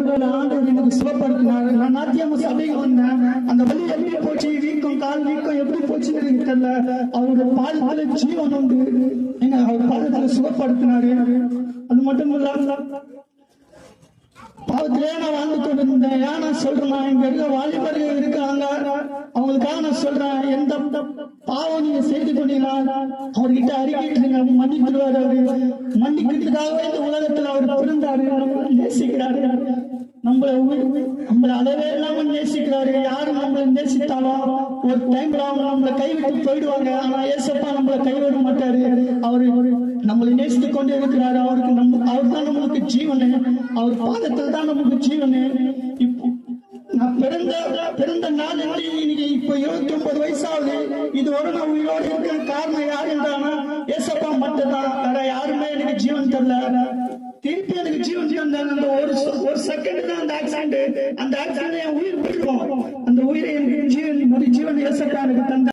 ஒருவேளை ஆண்டவர் எனக்கு சுகப்படுத்தினாரு. நான் நாத்தியாம சபைக்கு வந்தேன். அந்த வலி எப்படி போச்சு, வீக்கம், கால் வீக்கம் எப்படி போச்சுன்னு எனக்கு தெரியல. அவரோட பாதத்துல ஜீவன் உண்டு. அவர் பாதத்துல சுகப்படுத்தினாரு. அது மட்டும் இல்ல, பாவத்திலே நான் வாழ்ந்து கொண்டிருந்தேன். ஏன் நான் சொல்றேன், இங்க இருக்க வாலிபர்கள் இருக்காங்க, அவங்களுக்காக நான் சொல்றேன், எந்த பாவம் நீங்க செய்து கொண்டீங்கன்னா அவர்கிட்ட அறிக்கைங்க, மன்னித்துடுவாரு. அவரு மன்னிக்கிறதுக்காகவே இந்த உலகத்துல அவர் பிறந்தாரு, நேசிக்கிறாரு. நம்மள அளவே இல்லாம நேசிக்கிறாரு. யாரும் நம்மளை நேசித்தாலும் ஒரு டைம்ல அவங்க நம்மளை கைவிட்டு போயிடுவாங்க. ஆனா ஏசப்பா நம்மளை கைவிட மாட்டாரு. அவரு நம்மளை நேசித்துக் கொண்டே இருக்கிறாரு. அவர் தான் நம்மளுக்கு ஜீவனு. அவர் பாதத்தில் தான் நமக்கு ஜீவனு. இப்போ நான் பிறந்த நாள் இன்னைக்கு இப்ப 29 வயசாகுது. இதுவரை நான் உயிரோடு இருக்கிற காரணம் யாரு என்றானா ஏசப்பா மட்டும்தான். வேற யாருமே எனக்கு ஜீவன் தரல. திருப்பி எனக்கு ஜீவன் தரல. ஒரு செகண்ட் தான் அந்த ஆக்சிடென்ட் என் உயிர் போயிடும். அந்த உயிரை எனக்கு ஜீவன் ஏசப்பா எனக்கு தந்த